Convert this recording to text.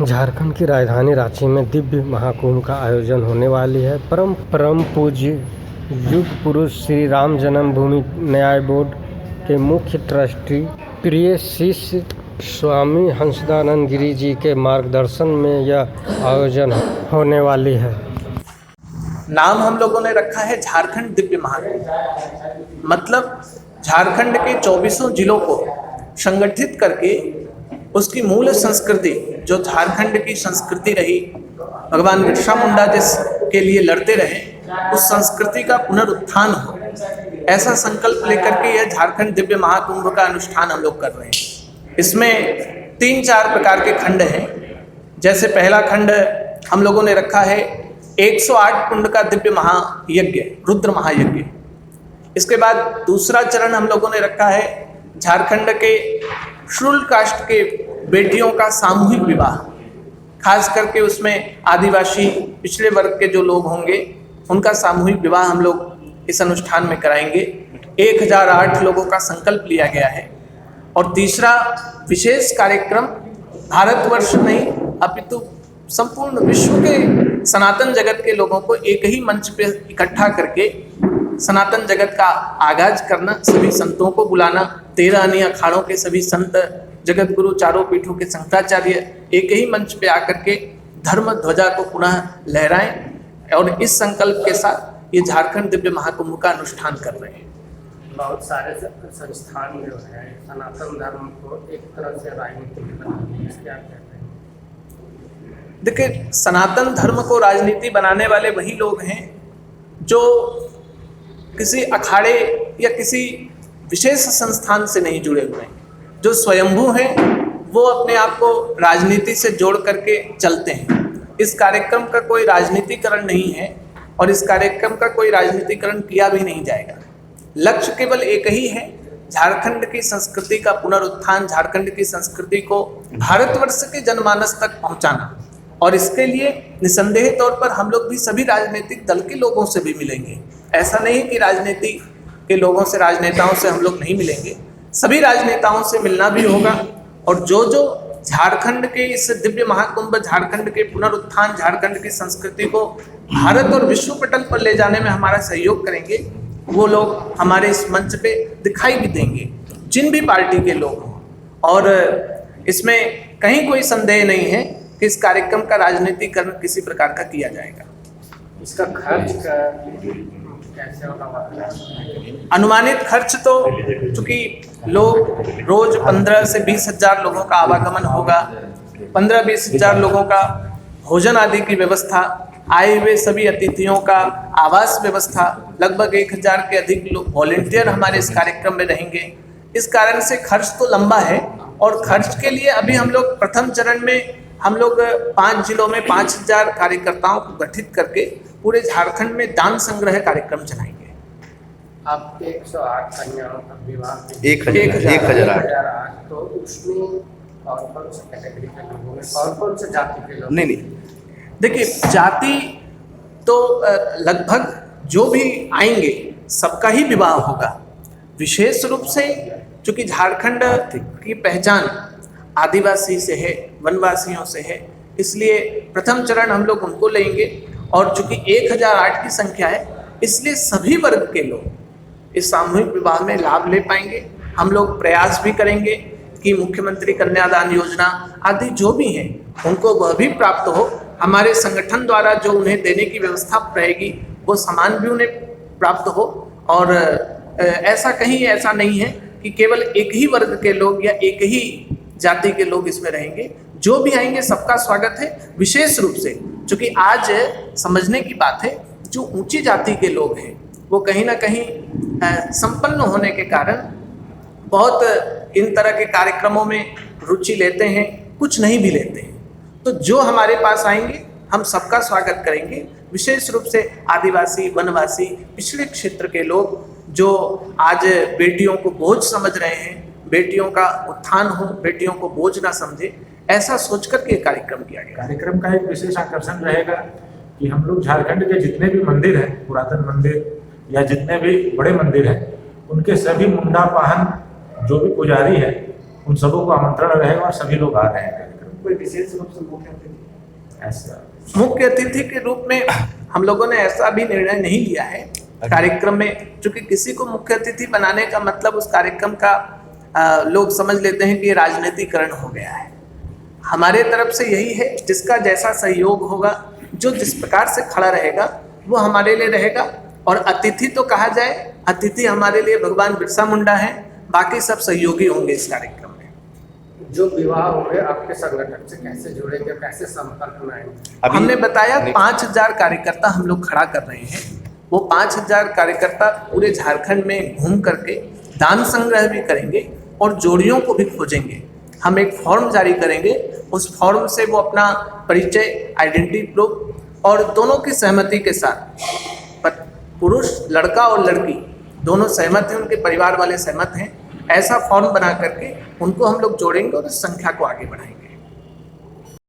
झारखंड की राजधानी रांची में दिव्य महाकुंभ का आयोजन होने वाली है। परम पूज्य युग पुरुष श्री राम जन्मभूमि न्याय बोर्ड के मुख्य ट्रस्टी प्रिय शिष्य स्वामी हंसदानंद गिरी जी के मार्गदर्शन में यह आयोजन होने वाली है। नाम हम लोगों ने रखा है झारखंड दिव्य महाकुंभ। मतलब झारखंड के 24 जिलों को संगठित करके उसकी मूल संस्कृति, जो झारखंड की संस्कृति रही, भगवान बिरसा मुंडा जिसके लिए लड़ते रहे, उस संस्कृति का पुनरुत्थान हो, ऐसा संकल्प लेकर के यह झारखंड दिव्य महाकुंभ का अनुष्ठान हम लोग कर रहे हैं। इसमें 3-4 प्रकार के खंड हैं। जैसे पहला खंड हम लोगों ने रखा है 108 कुंड का दिव्य महायज्ञ, रुद्र महायज्ञ। इसके बाद दूसरा चरण हम लोगों ने रखा है झारखंड के शुल्क कास्ट के बेटियों का सामूहिक विवाह, खास करके उसमें आदिवासी पिछड़े वर्ग के जो लोग होंगे उनका सामूहिक विवाह हम लोग इस अनुष्ठान में कराएंगे। 1008 लोगों का संकल्प लिया गया है। और तीसरा विशेष कार्यक्रम भारतवर्ष नहीं अपितु संपूर्ण विश्व के सनातन जगत के लोगों को एक ही मंच पे इकट्ठा करके सनातन जगत का आगाज करना, सभी संतों को बुलाना, 13 अन्य अखाड़ों के सभी संत, जगत गुरु, चारों पीठों के शंकराचार्य एक ही मंच पे आकर के धर्म ध्वजा को पुनः लहराएं और इस संकल्प के साथ ये झारखंड दिव्य महाकुंभ का अनुष्ठान कर रहे हैं। बहुत सारे संस्थान जो है सनातन धर्म को एक तरह से राजनीति बनाते हैं, क्या कहते हैं? देखिए, सनातन धर्म को राजनीति बनाने वाले वही लोग हैं जो किसी अखाड़े या किसी विशेष संस्थान से नहीं जुड़े हुए हैं। जो स्वयंभू हैं वो अपने आप को राजनीति से जोड़ करके चलते हैं। इस कार्यक्रम का कोई राजनीतिकरण नहीं है और इस कार्यक्रम का कोई राजनीतिकरण किया भी नहीं जाएगा। लक्ष्य केवल एक ही है, झारखंड की संस्कृति का पुनरुत्थान, झारखंड की संस्कृति को भारतवर्ष के जनमानस तक पहुंचाना। और इसके लिए निसंदेह तौर पर हम लोग भी सभी राजनीतिक दल के लोगों से भी मिलेंगे। ऐसा नहीं कि राजनीति के लोगों से, राजनेताओं से हम लोग नहीं मिलेंगे, सभी राजनेताओं से मिलना भी होगा। और जो झारखंड के इस दिव्य महाकुंभ, झारखंड के पुनरुत्थान, झारखंड की संस्कृति को भारत और विश्व पटल पर ले जाने में हमारा सहयोग करेंगे, वो लोग हमारे इस मंच पे दिखाई भी देंगे, जिन भी पार्टी के लोग हों। और इसमें कहीं कोई संदेह नहीं है कि इस कार्यक्रम का राजनीतिकरण किसी प्रकार का किया जाएगा। इसका खर्च कैसे होगा? अनुमानित खर्च तो चूंकि लोग रोज 15 से 20 हजार लोगों का आवागमन होगा, 15-20 हजार लोगों का भोजन आदि की व्यवस्था, आए हुए सभी अतिथियों का आवास व्यवस्था, लगभग 1000 के अधिक लोग वॉलेंटियर हमारे इस कार्यक्रम में रहेंगे। इस कारण से खर्च तो लंबा है। और खर्च के लिए अभी हम लोग प्रथम चरण में हम लोग 5 जिलों में 5000 कार्यकर्ताओं को गठित करके पूरे झारखंड में दान संग्रह कार्यक्रम चलाएंगे। आप 108 कन्याओं का विवाह, 1008 तो उसमें कौन से कैटेगरी के लोगों में, कौन से जाति के लोग? नहीं, देखिए, जाति तो लगभग जो भी आएंगे सबका ही विवाह होगा। विशेष रूप से चूंकि झारखंड की पहचान आदिवासी से है, वनवासियों से है, इसलिए प्रथम चरण हम लोग उनको लेंगे। और चूंकि 1008 की संख्या है, इसलिए सभी वर्ग के लोग इस सामूहिक विवाह में लाभ ले पाएंगे। हम लोग प्रयास भी करेंगे कि मुख्यमंत्री कन्यादान योजना आदि जो भी हैं उनको वह भी प्राप्त हो। हमारे संगठन द्वारा जो उन्हें देने की व्यवस्था रहेगी वो सामान भी उन्हें प्राप्त हो। और ऐसा नहीं है कि केवल एक ही वर्ग के लोग या एक ही जाति के लोग इसमें रहेंगे। जो भी आएंगे सबका स्वागत है। विशेष रूप से चूंकि आज समझने की बात है, जो ऊंची जाति के लोग हैं वो कहीं ना कहीं संपन्न होने के कारण बहुत इन तरह के कार्यक्रमों में रुचि लेते हैं, कुछ नहीं भी लेते हैं। तो जो हमारे पास आएंगे हम सबका स्वागत करेंगे। विशेष रूप से आदिवासी, वनवासी, पिछड़े क्षेत्र के लोग जो आज बेटियों को बोझ समझ रहे हैं, बेटियों का उत्थान हो, बेटियों को बोझ ना समझे, ऐसा सोच करके कार्यक्रम किया गया। कार्यक्रम का एक विशेष आकर्षण रहेगा कि हम लोग झारखंड के जितने भी मंदिर हैं, पुरातन मंदिर या जितने भी बड़े मंदिर हैं, उनके सभी मुंडा वाहन जो भी पुजारी है उन सबों को आमंत्रण रहेगा और सभी लोग आ रहे हैं कार्यक्रम। कोई विशेष रूप से मुख्य अतिथि? ऐसा मुख्य अतिथि के रूप में हम लोगों ने ऐसा भी निर्णय नहीं लिया है कार्यक्रम में, क्योंकि किसी को मुख्य अतिथि बनाने का मतलब उस कार्यक्रम का लोग समझ लेते हैं कि ये राजनीतिकरण हो गया है। हमारे तरफ से यही है, जिसका जैसा सहयोग होगा, जो जिस प्रकार से खड़ा रहेगा वो हमारे लिए रहेगा। और अतिथि तो कहा जाए, अतिथि हमारे लिए भगवान बिरसा मुंडा है, बाकी सब सहयोगी होंगे इस कार्यक्रम में। जो विवाह हुए आपके संगठन से कैसे जुड़ेंगे, कैसे संपर्क में आएंगे? हमने बताया 5000 कार्यकर्ता हम लोग खड़ा कर रहे हैं। वो 5000 कार्यकर्ता पूरे झारखंड में घूम करके दान संग्रह भी करेंगे और जोड़ियों को भी खोजेंगे। हम एक फॉर्म जारी करेंगे, उस फॉर्म से वो अपना परिचय, आइडेंटिटी प्रूफ और दोनों की सहमति के साथ, पुरुष लड़का और लड़की दोनों सहमत हैं, उनके परिवार वाले सहमत हैं, ऐसा फॉर्म बना करके उनको हम लोग जोड़ेंगे और इस संख्या को आगे बढ़ाएंगे।